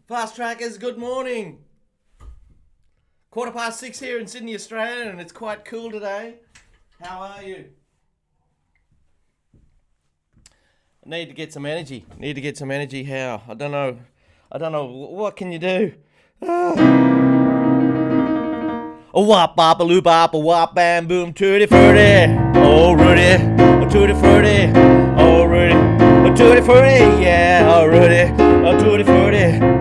Fast trackers, good morning. 6:15 here in Sydney, Australia, and it's quite cool today. How are you? Need to get some energy. How? I don't know. What can you do? A wop bop a loo bop a wop bam boom tutti frutti. Oh Rudy, a tutti frutti. Oh Rudy, a tutti frutti. Yeah, oh Rudy, a tutti frutti.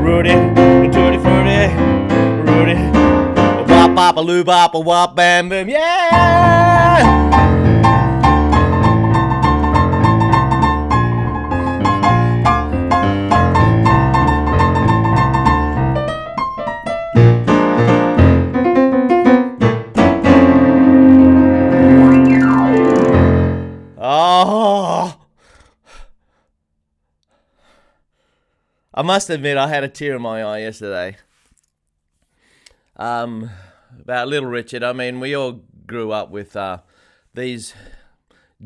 Rudy, a tutti frutti. Rudy, a wop bop a loo bop a wop bam boom. Yeah. Oh, I must admit I had a tear in my eye yesterday. About Little Richard. I mean, we all grew up with these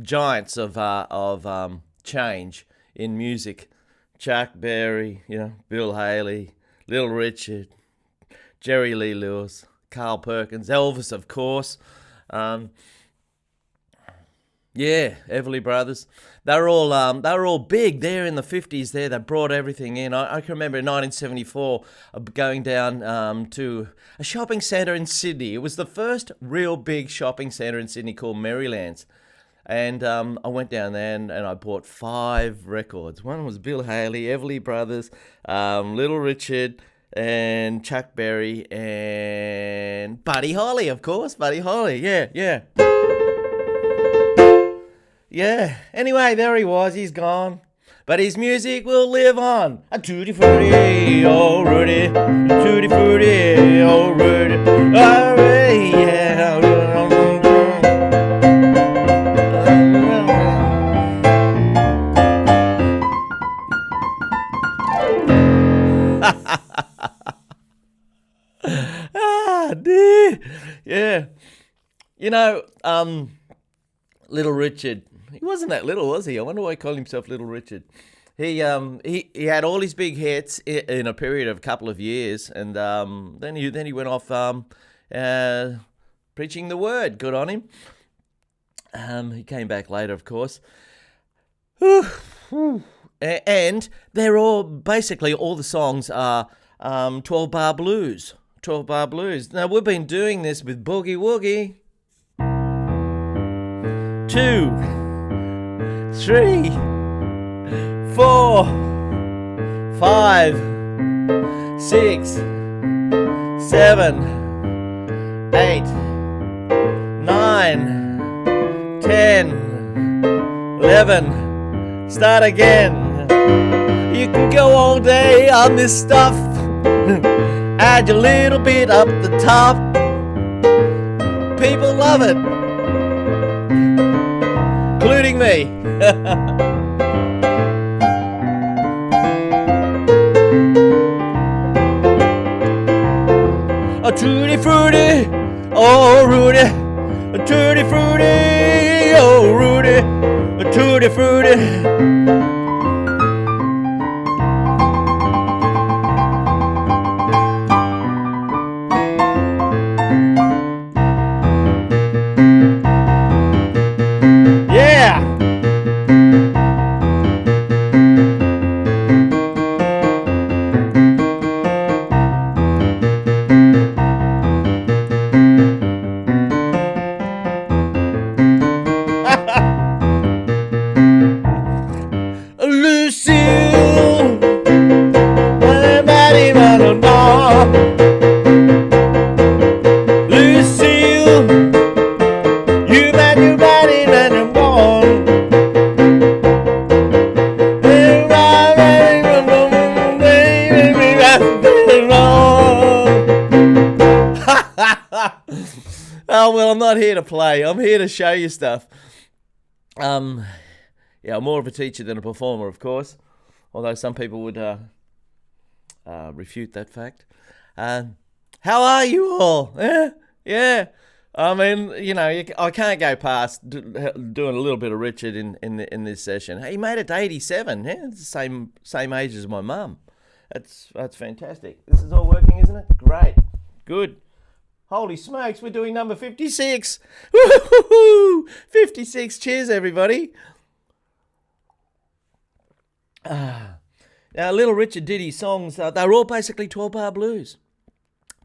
giants of change in music. Chuck Berry, Bill Haley, Little Richard, Jerry Lee Lewis, Carl Perkins, Elvis, of course. Yeah, Everly Brothers. They were all big there in the 50s. They brought everything in. I can remember in 1974 going down to a shopping centre in Sydney. It was the first real big shopping centre in Sydney called Marylands. And I went down there and I bought 5 records. One was Bill Haley, Everly Brothers, Little Richard, and Chuck Berry, and Buddy Holly, of course. Buddy Holly, yeah. Yeah, anyway, there he was, he's gone. But his music will live on. A tutti frutti, oh Rudy. A tutti frutti, oh Rudy. Oh Rudy, yeah. Dear. Yeah. Little Richard. He wasn't that little, was he? I wonder why he called himself Little Richard. He had all his big hits in a period of a couple of years, and then he went off preaching the word. Good on him. He came back later, of course. And they're all basically all the songs are 12-bar blues. 12-bar blues. Now we've been doing this with Boogie Woogie. 2, 3, 4, 5, 6, 7, 8, 9, 10, 11. Start again. You can go all day on this stuff. Add your little bit up the top. People love it, including me. A tutti frutti, oh Rudy. A tutti frutti, oh Rudy. A tutti frutti. Oh, well, I'm not here to play. I'm here to show you stuff. I'm more of a teacher than a performer, of course. Although some people would refute that fact. How are you all? Yeah. I mean, I can't go past doing a little bit of Richard in this session. He made it to 87. Yeah, it's the same age as my mum. That's fantastic. This is all working, isn't it? Great. Good. Holy smokes, we're doing number 56. Woo-hoo-hoo! 56. Cheers, everybody. Now, Little Richard did his songs. They're all basically 12-bar blues.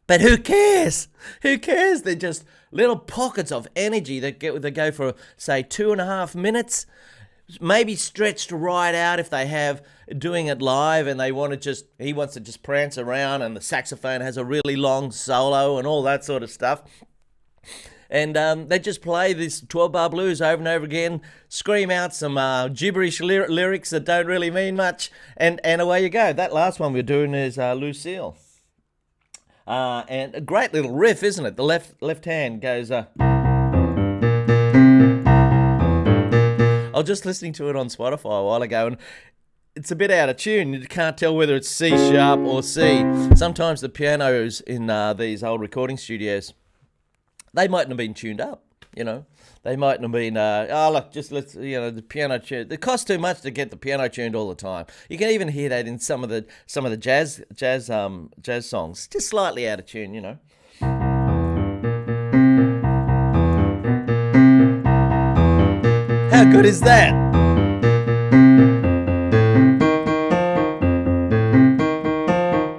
But who cares? Who cares? They're just little pockets of energy that go for, say, 2.5 minutes. Maybe stretched right out if they have doing it live and he wants to just prance around and the saxophone has a really long solo and all that sort of stuff. And they just play this 12-bar blues over and over again, scream out some gibberish lyrics that don't really mean much, and away you go. That last one we're doing is Lucille. And a great little riff, isn't it? The left hand goes... I was just listening to it on Spotify a while ago, and it's a bit out of tune. You can't tell whether it's C sharp or C. Sometimes the pianos in these old recording studios, they mightn't have been tuned up, you know. They mightn't have been, the piano tune. It costs too much to get the piano tuned all the time. You can even hear that in some of the jazz songs, just slightly out of tune, you know. How good is that?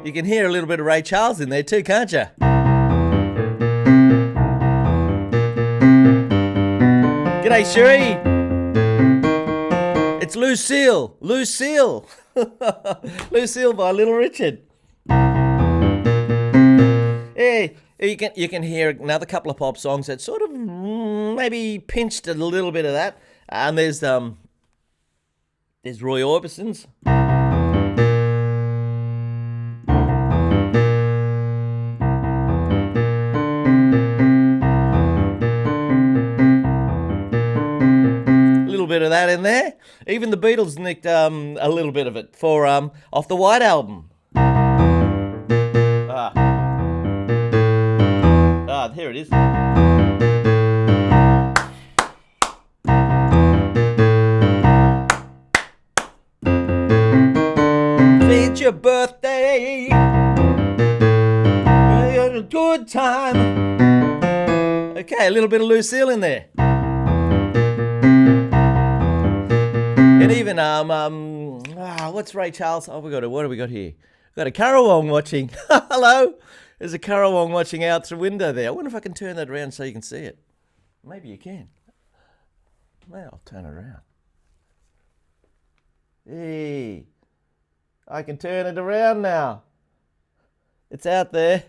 You can hear a little bit of Ray Charles in there too, can't you? G'day, Sherry. It's Lucille. Lucille by Little Richard. Yeah, you can hear another couple of pop songs that sort of maybe pinched a little bit of that. And there's Roy Orbison's. Bit of that in there. Even the Beatles nicked a little bit of it for off the White Album. Here it is. It's your birthday. You're a good time. Okay, a little bit of Lucille in there. And even what's Ray Charles? What have we got here? We've got a Currawong watching. Hello, there's a Currawong watching out through the window there. I wonder if I can turn that around so you can see it. Maybe you can. Well, I'll turn it around. Hey, I can turn it around now. It's out there.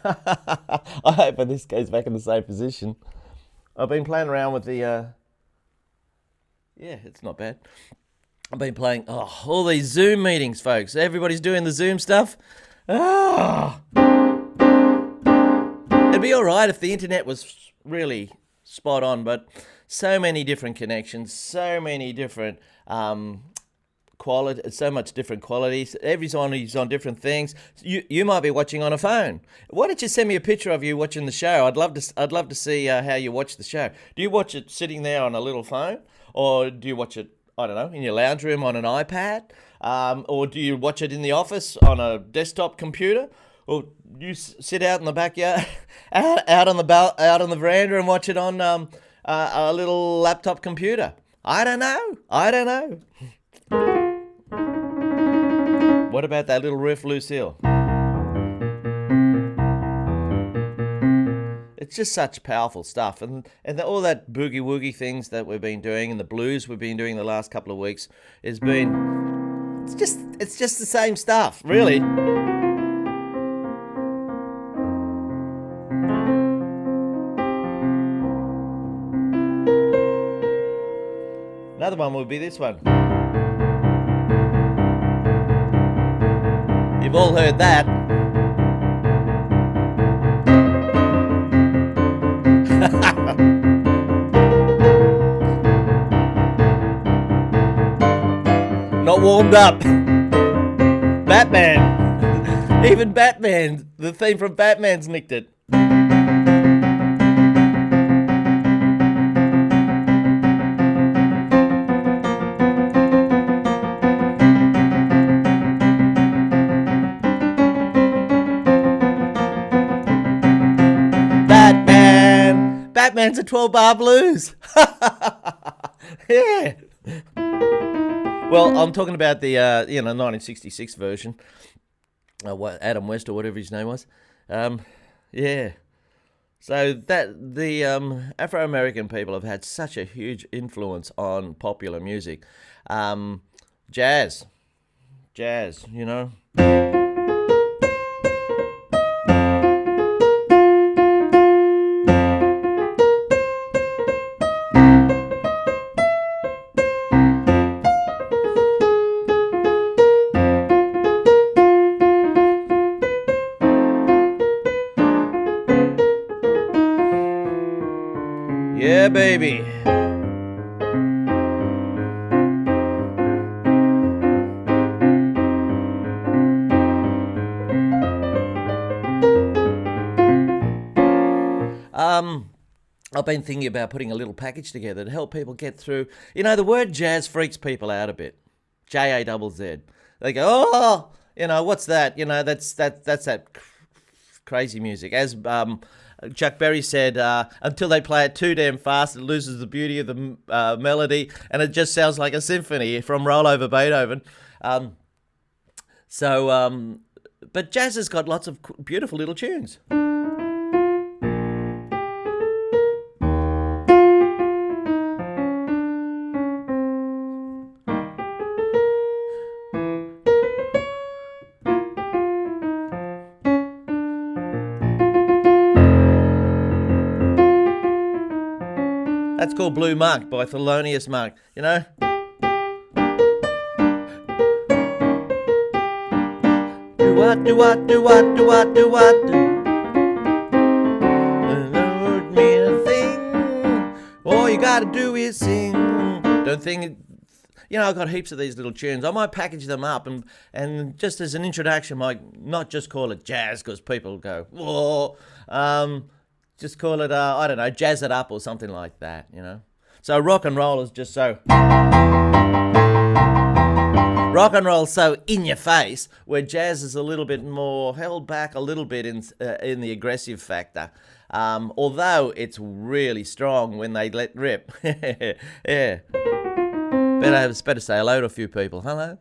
I hope this goes back in the same position. I've been playing around with the. Yeah, it's not bad. I've been playing all these Zoom meetings, folks. Everybody's doing the Zoom stuff. It'd be all right if the internet was really spot on, but so many different connections, so many different quality, so much different qualities. Everyone's on different things. You might be watching on a phone. Why don't you send me a picture of you watching the show? I'd love to see how you watch the show. Do you watch it sitting there on a little phone? Or do you watch it, I don't know, in your lounge room on an iPad? Or do you watch it in the office on a desktop computer? Or do you sit out in the backyard, out on the veranda and watch it on a little laptop computer? I don't know. What about that little riff, Lucille? It's just such powerful stuff, and all that boogie woogie things that we've been doing, and the blues we've been doing the last couple of weeks it's just the same stuff, really. Another one would be this one. You've all heard that. Not warmed up. Batman. Even Batman, the theme from Batman's nicked it. Batman's a 12-bar blues. Yeah. Well, I'm talking about the 1966 version. Adam West or whatever his name was. Yeah. So that the Afro-American people have had such a huge influence on popular music. Jazz, you know. Yeah, baby. I've been thinking about putting a little package together to help people get through. You know, the word jazz freaks people out a bit. J-A-Z-Z. They go, oh, what's that? That's that crazy music. As Chuck Berry said, until they play it too damn fast, it loses the beauty of the melody, and it just sounds like a symphony from Roll Over Beethoven. But jazz has got lots of beautiful little tunes. That's called Blue Mark by Thelonious Monk, you know? Do what, do what, do what, do what, do what, do. Don't mean a thing. All you gotta do is sing. Don't think it. I've got heaps of these little tunes. I might package them up and just as an introduction, might not just call it jazz because people go, whoa. Just call it, I don't know, jazz it up or something like that, So rock and roll is just so... Rock and roll's so in your face, where jazz is a little bit more held back a little bit in the aggressive factor. Although it's really strong when they let rip. Yeah. Better say hello to a few people. Hello.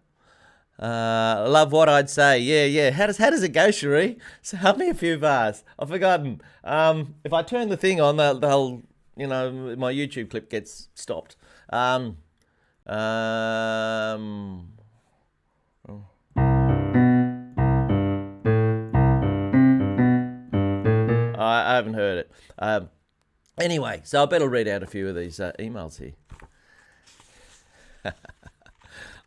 Love what I'd say. Yeah. How does it go, Cherie? So help me a few bars. I've forgotten. If I turn the thing on, they'll my YouTube clip gets stopped. I haven't heard it. Anyway, so I better read out a few of these emails here.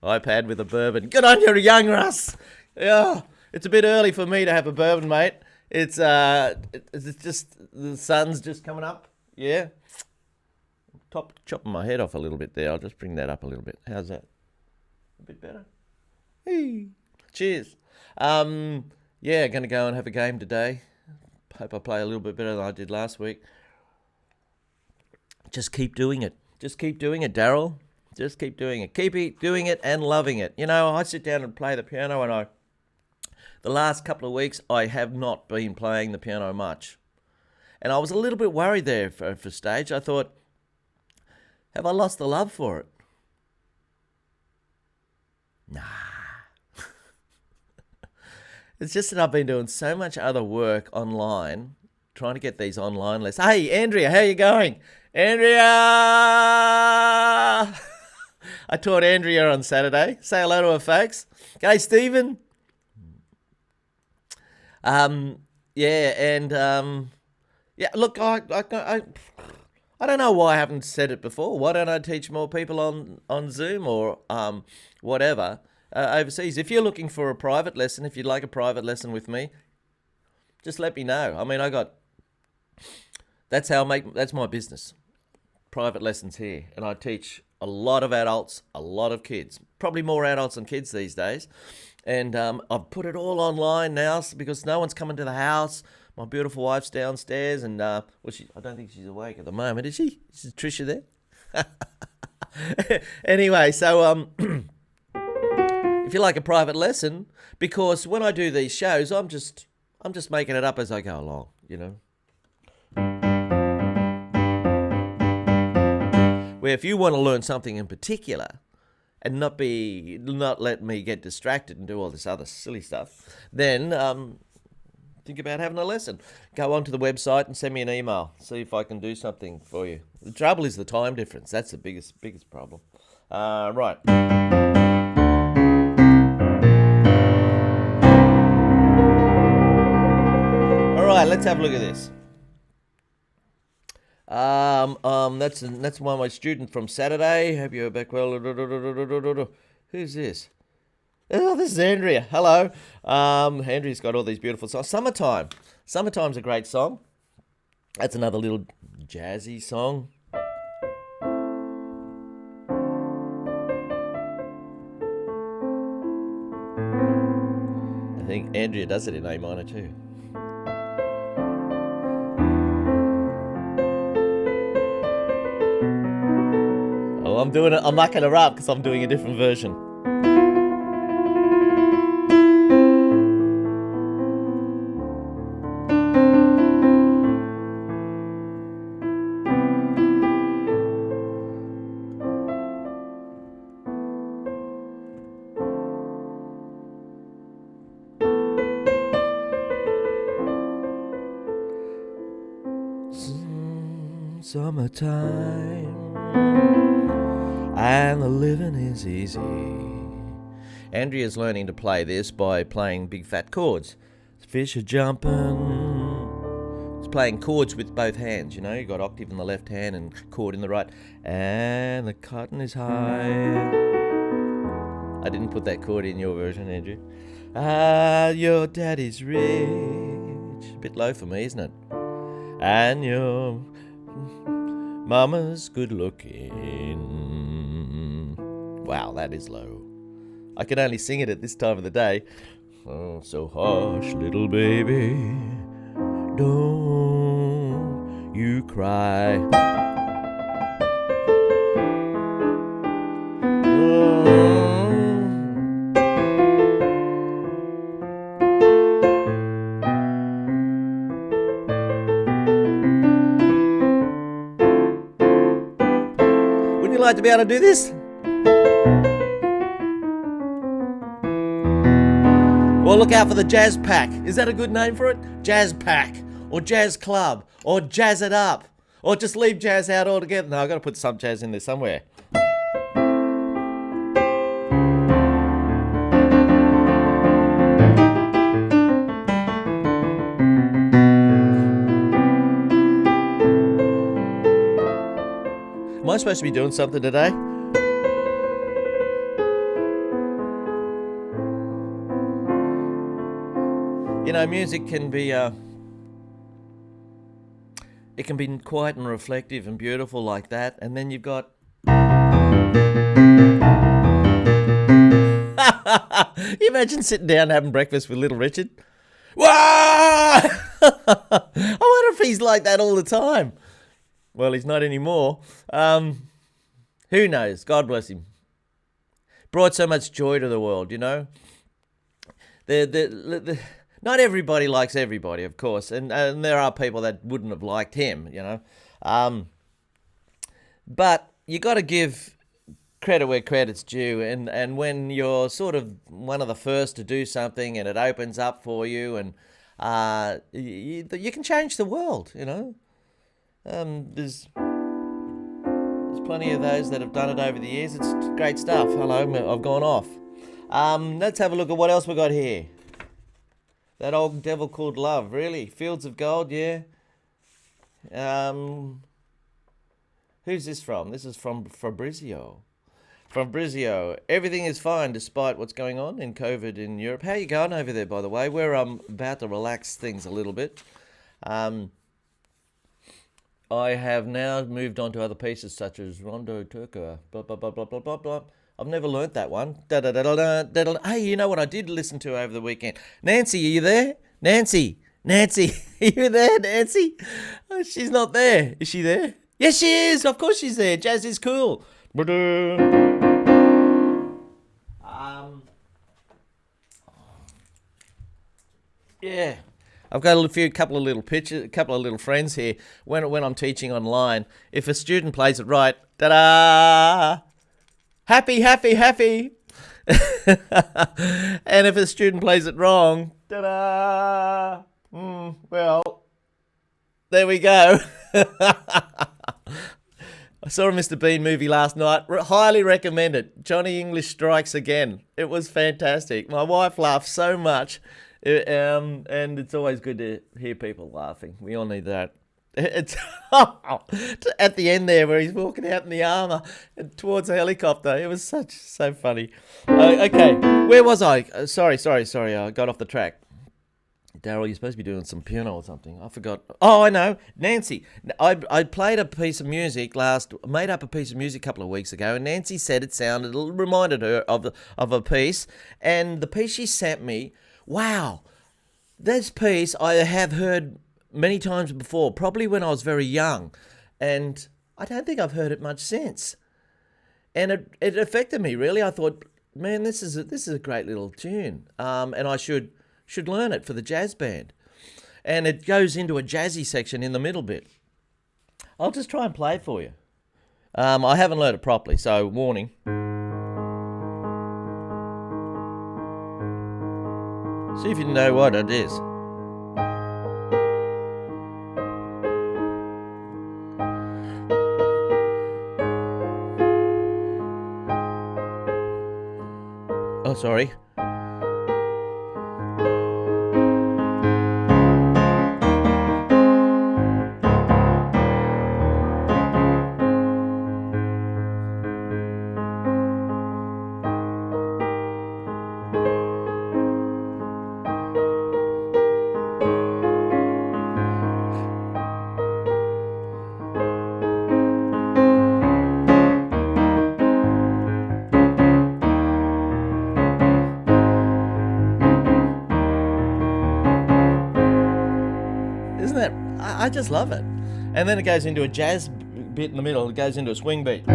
iPad with a bourbon. Good on you, young Russ. Yeah, it's a bit early for me to have a bourbon, mate. It's just the sun's just coming up. Yeah. Chopping my head off a little bit there. I'll just bring that up a little bit. How's that? A bit better. Hey. Cheers. Going to go and have a game today. Hope I play a little bit better than I did last week. Just keep doing it. Just keep doing it, Daryl. Just keep doing it. Keep doing it and loving it. I sit down and play the piano, and the last couple of weeks, I have not been playing the piano much. And I was a little bit worried there for stage. I thought, have I lost the love for it? Nah. It's just that I've been doing so much other work online, trying to get these online lessons. Hey, Andrea, how you going? Andrea! I taught Andrea on Saturday. Say hello to her, folks. G'day, Stephen. Look, I don't know why I haven't said it before. Why don't I teach more people on Zoom or whatever overseas? If you're looking for a private lesson, if you'd like a private lesson with me, just let me know. I mean, that's my business. Private lessons here, and I teach a lot of adults, a lot of kids, probably more adults than kids these days. And I've put it all online now because no one's coming to the house. My beautiful wife's downstairs, and I don't think she's awake at the moment, is she? Is Tricia there? Anyway, so if you like a private lesson, because when I do these shows, I'm just making it up as I go along, Where if you want to learn something in particular and not let me get distracted and do all this other silly stuff, then think about having a lesson. Go onto the website and send me an email. See if I can do something for you. The trouble is the time difference. That's the biggest problem. Right. All right, let's have a look at this. That's one of my students from Saturday. Hope you're back well. Who's this? Oh, this is Andrea. Hello. Andrea's got all these beautiful songs. Summertime. Summertime's a great song. That's another little jazzy song. I think Andrea does it in A minor too. Oh, I'm mucking her up because I'm doing a different version. Summertime, and the living is easy. Andrea's learning to play this by playing big fat chords. Fish are jumping. It's playing chords with both hands, you know. You got octave in the left hand and chord in the right. And the cotton is high. I didn't put that chord in your version, Andrew. Your daddy's rich. A bit low for me, isn't it? And your mama's good looking. Wow, that is low. I can only sing it at this time of the day. Oh, so hush, little baby, don't you cry. Wouldn't you like to be able to do this? Well, look out for the Jazz Pack. Is that a good name for it? Jazz Pack, or Jazz Club, or Jazz It Up, or just leave jazz out altogether. No, I've got to put some jazz in there somewhere. Am I supposed to be doing something today? You know, music can be it can be quiet and reflective and beautiful like that, and then you've got you imagine sitting down and having breakfast with Little Richard? Whoa! I wonder if he's like that all the time. Well, he's not anymore. Who knows? God bless him. Brought so much joy to the world, you know. Not everybody likes everybody, of course, and there are people that wouldn't have liked him, you know. But you got to give credit where credit's due, and when you're sort of one of the first to do something and it opens up for you, and you can change the world, you know. There's plenty of those that have done it over the years. It's great stuff. Hello, I've gone off. Let's have a look at what else we got here. That old devil called love, really. Fields of Gold, yeah. Who's this from? This is from Fabrizio. Fabrizio. Everything is fine despite what's going on in COVID in Europe. How are you going over there, by the way? We're about to relax things a little bit. I have now moved on to other pieces such as Rondo Turca. Blah, blah, blah, blah, blah, blah, blah. I've never learnt that one. Hey, you know what I did listen to over the weekend? Nancy, are you there? Nancy, are you there, Nancy? Oh, she's not there. Is she there? Yes, she is. Of course she's there. Jazz is cool. Yeah. I've got couple of little friends here. When I'm teaching online, if a student plays it right, Ta-da! Happy, happy, happy. And if a student plays it wrong, ta-da! Well, there we go. I saw a Mr. Bean movie last night. Highly recommend it. Johnny English Strikes Again. It was fantastic. My wife laughed so much. And it's always good to hear people laughing. We all need that. It's at the end there where he's walking out in the armour towards a helicopter. It was so funny. Okay, where was I? Sorry. I got off the track. Daryl, you're supposed to be doing some piano or something. I forgot. Oh, I know. Nancy. I played a piece of music made up a piece of music a couple of weeks ago, and Nancy said it reminded her of a piece. And the piece she sent me, wow, this piece I have heard many times before, probably when I was very young. And I don't think I've heard it much since. And it affected me, really. I thought, man, this is a great little tune. And I should learn it for the jazz band. And it goes into a jazzy section in the middle bit. I'll just try and play it for you. I haven't learned it properly, so warning. See if you know what it is. Oh, sorry. Isn't that? I just love it. And then it goes into a jazz bit in the middle. It goes into a swing beat.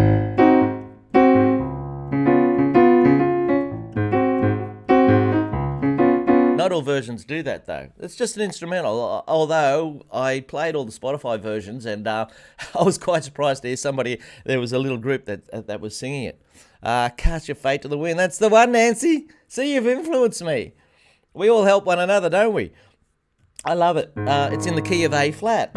Not all versions do that, though. It's just an instrumental. Although I played all the Spotify versions, and I was quite surprised to hear there was a little group that was singing it. Cast your fate to the wind. That's the one, Nancy. See, you've influenced me. We all help one another, don't we? I love it. It's in the key of A flat.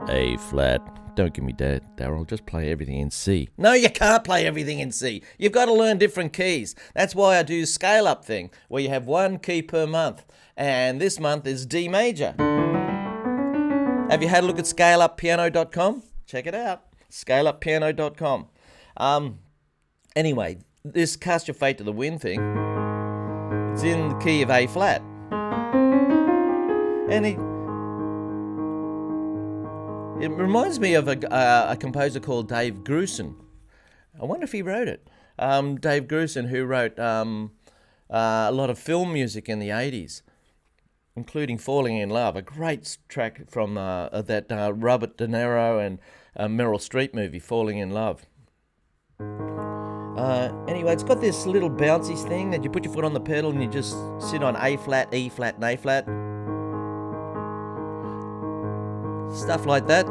A flat. Don't give me that, Daryl. Just play everything in C. No, you can't play everything in C. You've got to learn different keys. That's why I do scale-up thing, where you have one key per month. And this month is D major. Have you had a look at scaleuppiano.com? Check it out. Scaleuppiano.com. Anyway, this Cast Your Fate to the Wind thing, it's in the key of A flat. And it reminds me of a composer called Dave Grusin. I wonder if he wrote it. Dave Grusin, who wrote a lot of film music in the 80s, including Falling in Love, a great track from that Robert De Niro and Meryl Streep movie, Falling in Love. Anyway, it's got this little bouncy thing that you put your foot on the pedal and you just sit on A flat, E flat, and A flat. Stuff like that.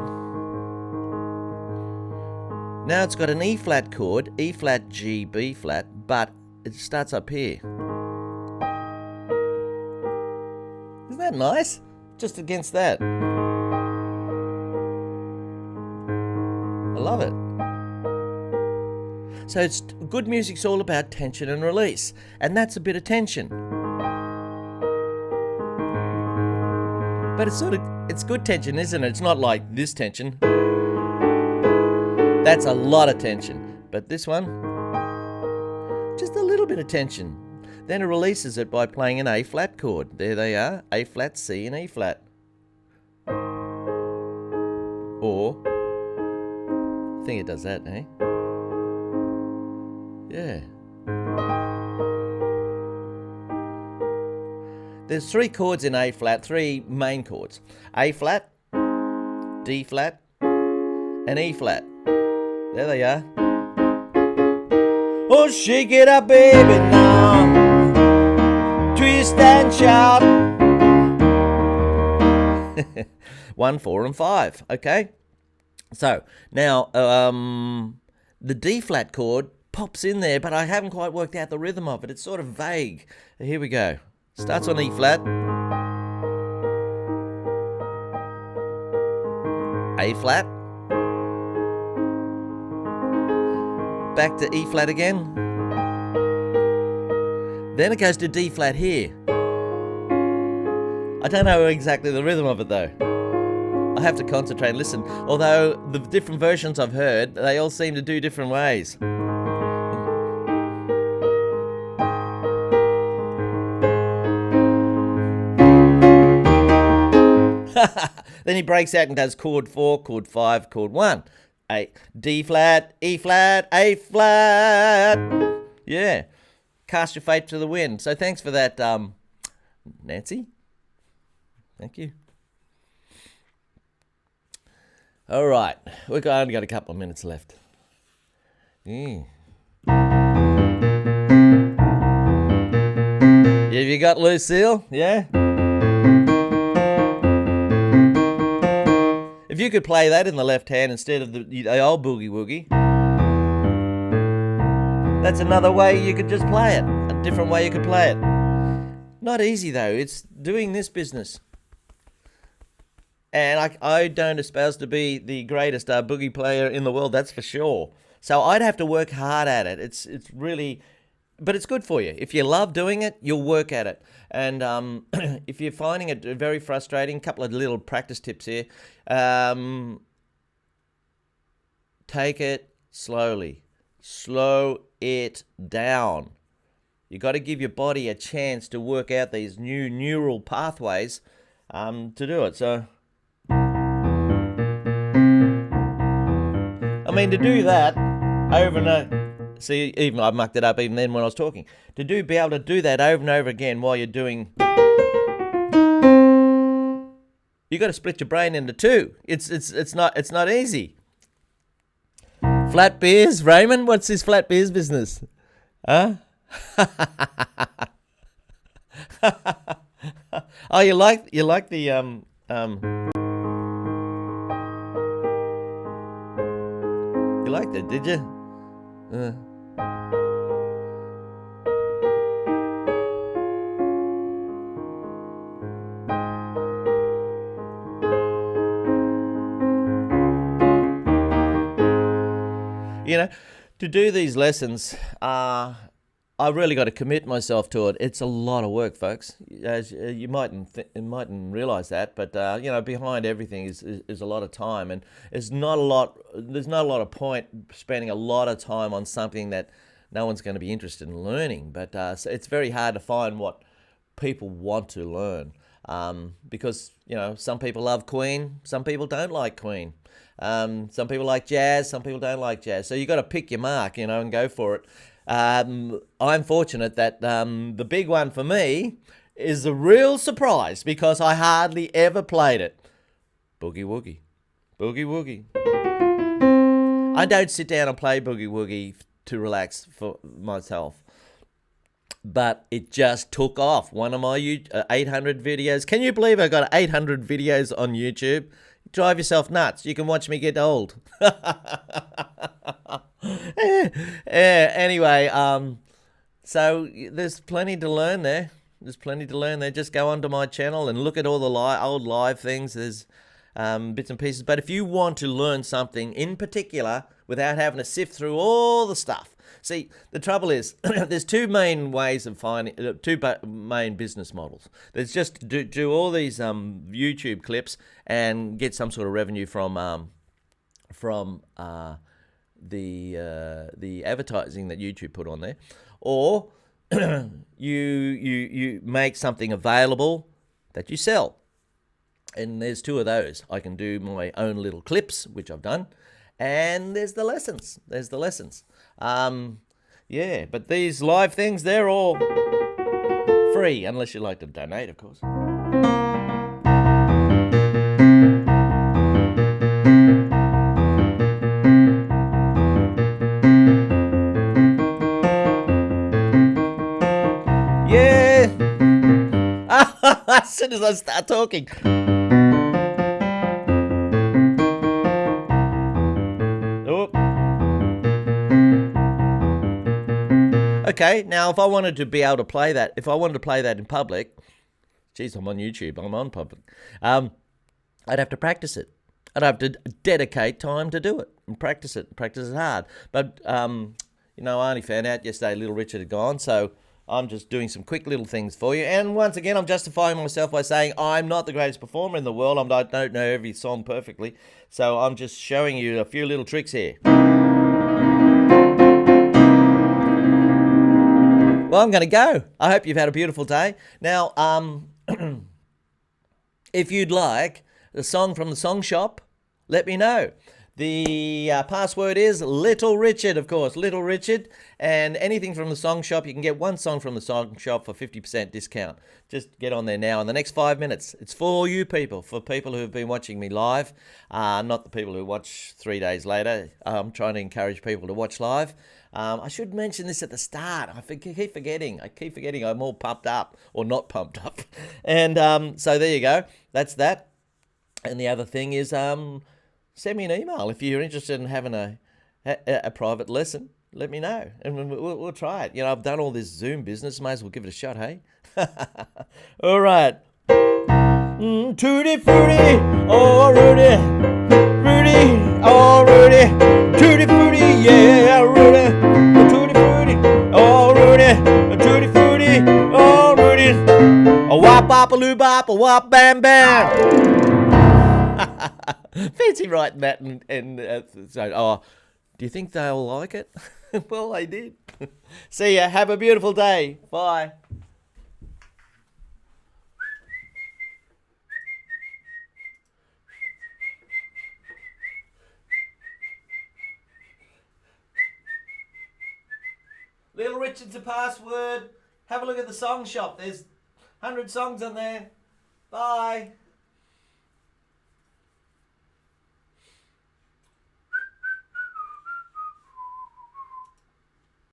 Now it's got an E flat chord, E flat, G, B flat, but it starts up here. Isn't that nice? Just against that. I love it. So good music's all about tension and release, and that's a bit of tension. But it's good tension, isn't it? It's not like this tension. That's a lot of tension. But this one, just a little bit of tension. Then it releases it by playing an A flat chord. There they are, A flat, C, and E flat. Or, I think it does that, eh? Yeah. There's 3 chords in A flat, 3 main chords. A flat, D flat, and E flat. There they are. Oh, shake it up, baby, now. Twist and shout. 1, 4, and 5, okay? So now the D flat chord pops in there, but I haven't quite worked out the rhythm of it. It's sort of vague. Here we go. Starts on E flat, A flat, back to E flat again. Then it goes to D flat here. I don't know exactly the rhythm of it though. I have to concentrate and listen. Although the different versions I've heard, they all seem to do different ways. Then he breaks out and does chord 4, chord 5, chord 1. A, D flat, E flat, A flat. Yeah. Cast your fate to the wind. So thanks for that, Nancy. Thank you. All right. We've only got a couple of minutes left. Have you got Lucille? Yeah? If you could play that in the left hand instead of the old boogie woogie, that's another way you could just play it. A different way you could play it. Not easy though. It's doing this business. And I don't espouse to be the greatest boogie player in the world, that's for sure. So I'd have to work hard at it. It's really, but it's good for you. If you love doing it, you'll work at it. And if you're finding it very frustrating, a couple of little practice tips here. Take it slowly. Slow it down. You got to give your body a chance to work out these new neural pathways to do it. So, I mean, to do that over and over. See, even I mucked it up even then when I was talking. Be able to do that over and over again while you're doing. You got to split your brain into two. It's not easy. Flat beers, Raymond. What's this flat beers business? Huh? Oh, you like the You liked it, did you? You know, to do these lessons, I really got to commit myself to it. It's a lot of work, folks. As you mightn't realize that, but you know, behind everything is a lot of time, and there's not a lot of point spending a lot of time on something that no one's going to be interested in learning. But so it's very hard to find what people want to learn, because you know, some people love Queen, some people don't like Queen. Some people like jazz, some people don't like jazz. So you got to pick your mark, you know, and go for it. I'm fortunate that the big one for me is a real surprise because I hardly ever played it. Boogie woogie. Boogie woogie. I don't sit down and play boogie woogie to relax for myself. But it just took off. One of my 800 videos. Can you believe I got 800 videos on YouTube? Drive yourself nuts. You can watch me get old. Anyway, so there's plenty to learn there. Just go onto my channel and look at all the old live things. There's bits and pieces. But if you want to learn something in particular without having to sift through all the stuff. See, the trouble is, there's two main ways of finding, main business models. There's just to do all these YouTube clips and get some sort of revenue from the advertising that YouTube put on there, or you make something available that you sell. And there's two of those. I can do my own little clips, which I've done, and there's the lessons. Yeah, but these live things, they're all free, unless you like to donate, of course. Yeah! As soon as I start talking. Okay, now if I wanted to be able to play that, if I wanted to play that in public, geez, I'm on YouTube, I'm on public, I'd have to practice it. I'd have to dedicate time to do it and practice it hard. But, I only found out yesterday Little Richard had gone, so I'm just doing some quick little things for you. And once again, I'm justifying myself by saying I'm not the greatest performer in the world. I don't know every song perfectly, so I'm just showing you a few little tricks here. Well, I'm going to go. I hope you've had a beautiful day. Now, if you'd like a song from the song shop, let me know. The password is Little Richard, of course, Little Richard. And anything from the song shop, you can get one song from the song shop for 50% discount. Just get on there now in the next 5 minutes. It's for you people, for people who have been watching me live, not the people who watch 3 days later. I'm trying to encourage people to watch live. I should mention this at the start. I keep forgetting. I'm all pumped up, or not pumped up. And so there you go. That's that. And the other thing is, send me an email if you're interested in having a private lesson. Let me know, and we'll try it. I've done all this Zoom business. May as well give it a shot, hey? All right. Tutti frutti, oh Rudy, Rudy, oh Rudy, tutti frutti, yeah, Rudy, tutti frutti, oh Rudy, tutti frutti, oh Rudy, a wop bop a loo bop a wop bam bam. Fancy writing that and so, do you think they'll like it? Well, they did. See ya. Have a beautiful day. Bye. Little Richard's a password. Have a look at the song shop. There's 100 songs on there. Bye.